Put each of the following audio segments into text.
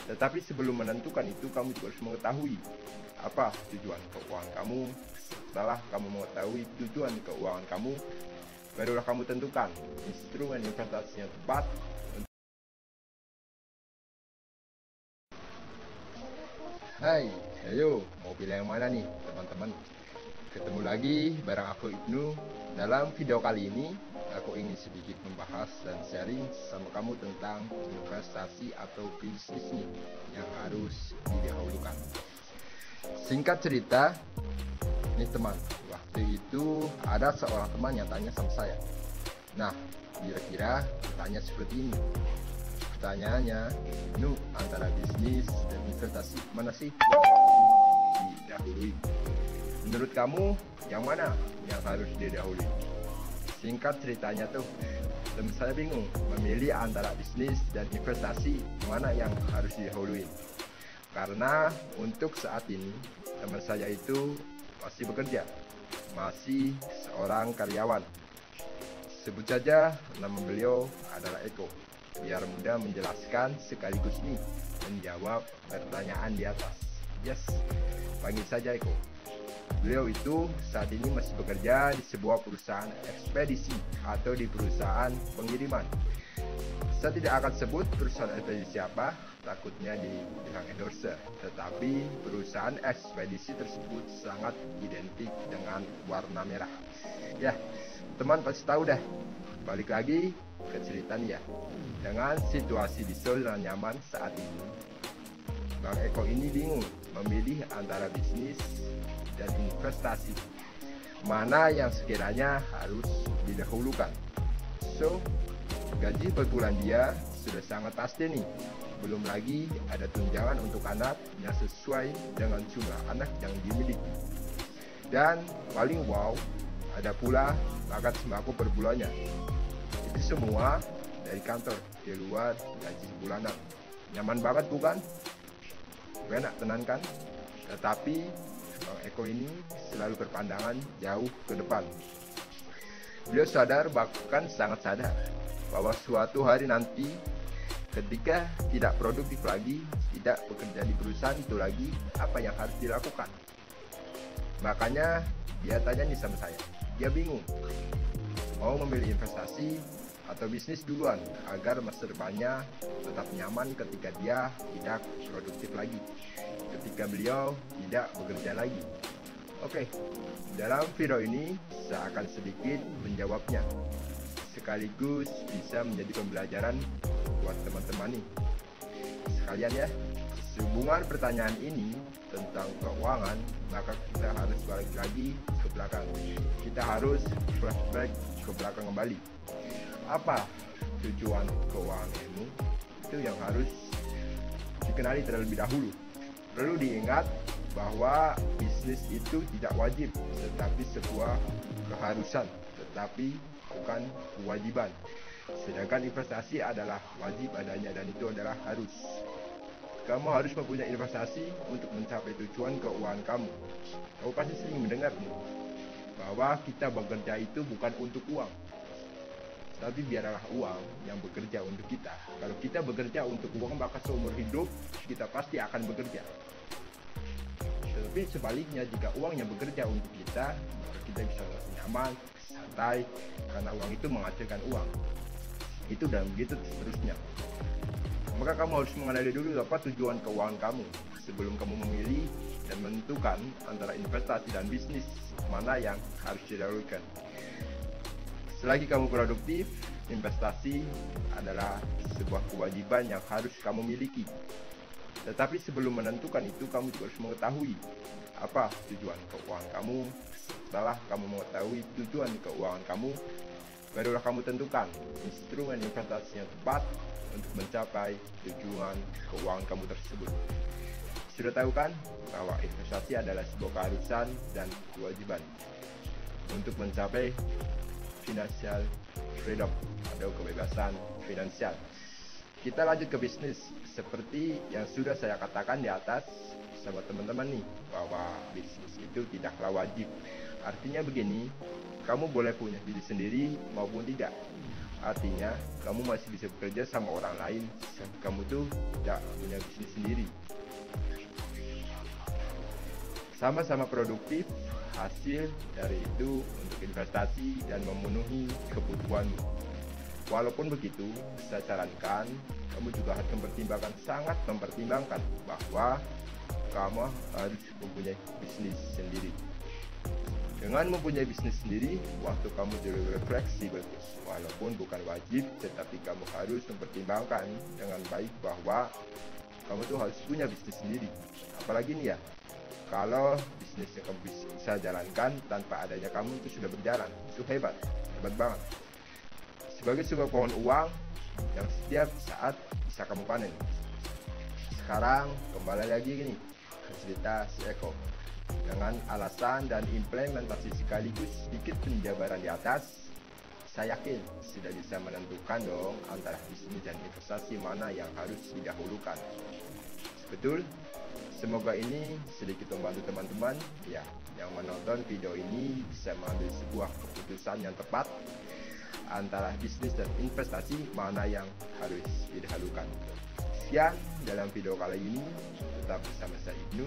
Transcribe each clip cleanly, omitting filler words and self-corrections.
Tetapi sebelum menentukan itu, kamu juga harus mengetahui apa tujuan keuangan kamu. Setelah kamu mengetahui tujuan keuangan kamu, barulah kamu tentukan instrumen investasi yang tepat. Hai, ayo, mau pilih yang mana nih teman-teman? Ketemu lagi bareng aku Ibnu. Dalam video kali ini, aku ingin sedikit membahas dan sharing sama kamu tentang investasi atau bisnis nih yang harus didahulukan. Singkat cerita, nih teman, waktu itu ada seorang teman yang tanya sama saya. Nah, kira-kira tanya seperti ini. Pertanyaannya, Nu, antara bisnis dan investasi mana sih yang harus didahului? Menurut kamu, yang mana yang harus didahului? Singkat ceritanya tuh, teman saya bingung memilih antara bisnis dan investasi, mana yang harus didahului. Karena untuk saat ini, teman saya itu masih bekerja, masih seorang karyawan. Sebut saja nama beliau adalah Eko, biar mudah menjelaskan sekaligus nih menjawab pertanyaan di atas. Yes, panggil saja Eko. Beliau itu saat ini masih bekerja di sebuah perusahaan ekspedisi atau di perusahaan pengiriman. Saya tidak akan sebut perusahaan ekspedisi apa, takutnya dibilang endorser. Tetapi perusahaan ekspedisi tersebut sangat identik dengan warna merah. Ya, teman pasti tahu dah. Balik lagi ke cerita nih ya. Dengan situasi di zona nyaman saat ini, Bang Eko ini bingung memilih antara bisnis dan investasi, mana yang sekiranya harus didahulukan. So, gaji per bulan dia sudah sangat pasti nih. Belum lagi ada tunjangan untuk anak yang sesuai dengan jumlah anak yang dimiliki. Dan paling wow, ada pula paket sembako per bulannya. Itu semua dari kantor, di luar gaji bulanan. Nyaman banget bukan? Enak tenan kan? Tetapi Bang Eko ini selalu berpandangan jauh ke depan. Beliau sadar, bahkan sangat sadar, bahwa suatu hari nanti ketika tidak produktif lagi, tidak bekerja di perusahaan itu lagi, apa yang harus dilakukan? Makanya dia tanya nih sama saya. Dia bingung mau memilih investasi atau bisnis duluan agar masa depannya tetap nyaman ketika dia tidak produktif lagi, ketika beliau tidak bekerja lagi. Oke, dalam video ini saya akan sedikit menjawabnya, sekaligus bisa menjadi pembelajaran buat teman-teman nih sekalian ya. Sehubungan pertanyaan ini tentang keuangan, maka kita harus balik lagi ke belakang. Kita harus flashback ke belakang kembali. Apa tujuan keuangan ilmu? Itu yang harus dikenali terlebih dahulu. Perlu diingat bahwa bisnis itu tidak wajib, tetapi sebuah keharusan, tetapi bukan kewajiban. Sedangkan investasi adalah wajib adanya dan itu adalah harus. Kamu harus mempunyai investasi untuk mencapai tujuan keuangan kamu. Kamu pasti sering mendengar nih, bahwa kita bekerja itu bukan untuk uang, tapi biarlah uang yang bekerja untuk kita. Kalau kita bekerja untuk uang, maka seumur hidup kita pasti akan bekerja. Tetapi sebaliknya, jika uang yang bekerja untuk kita, maka kita bisa merasa nyaman, santai, karena uang itu menghasilkan uang. Itu dan begitu seterusnya. Maka kamu harus mengenali dulu apa tujuan keuangan kamu sebelum kamu memilih dan menentukan antara investasi dan bisnis, mana yang harus didahulukan. Selagi kamu produktif, investasi adalah sebuah kewajiban yang harus kamu miliki. Tetapi sebelum menentukan itu, kamu juga harus mengetahui apa tujuan keuangan kamu. Setelah kamu mengetahui tujuan keuangan kamu, barulah kamu tentukan instrumen investasi yang tepat untuk mencapai tujuan keuangan kamu tersebut. Sudah tahu kan bahwa investasi adalah sebuah keharusan dan kewajiban untuk mencapai financial freedom atau kebebasan finansial. Kita lanjut ke bisnis. Seperti yang sudah saya katakan di atas sama teman-teman nih, bahwa bisnis itu tidaklah wajib. Artinya begini, kamu boleh punya diri sendiri maupun tidak. Artinya, kamu masih bisa bekerja sama orang lain, kamu tuh tidak punya bisnis sendiri. Sama-sama produktif, hasil dari itu untuk investasi dan memenuhi kebutuhanmu. Walaupun begitu, saya sarankan kamu juga harus sangat mempertimbangkan bahwa kamu harus mempunyai bisnis sendiri. Dengan mempunyai bisnis sendiri, waktu kamu jadi refleksi bagus. Walaupun bukan wajib, tetapi kamu harus mempertimbangkan dengan baik bahwa kamu tuh harus punya bisnis sendiri. Apalagi nih ya, kalau bisnis yang kamu bisa jalankan tanpa adanya kamu itu sudah berjalan, itu hebat banget. Sebagai sebuah pohon uang yang setiap saat bisa kamu panen. Sekarang kembali lagi gini ke cerita si Eko. Dengan alasan dan implementasi sekaligus sedikit penjabaran di atas, saya yakin sudah bisa menentukan dong antara bisnis dan investasi mana yang harus didahulukan. Betul, semoga ini sedikit membantu teman-teman ya yang menonton video ini bisa mengambil sebuah keputusan yang tepat antara bisnis dan investasi mana yang harus didahulukan. Sekian dalam video kali ini, tetap bersama saya Ibnu.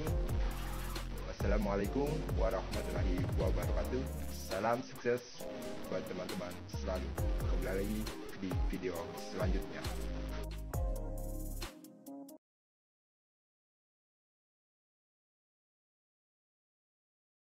Assalamualaikum warahmatullahi wabarakatuh. Salam sukses buat teman-teman selalu. Kembali lagi di video selanjutnya.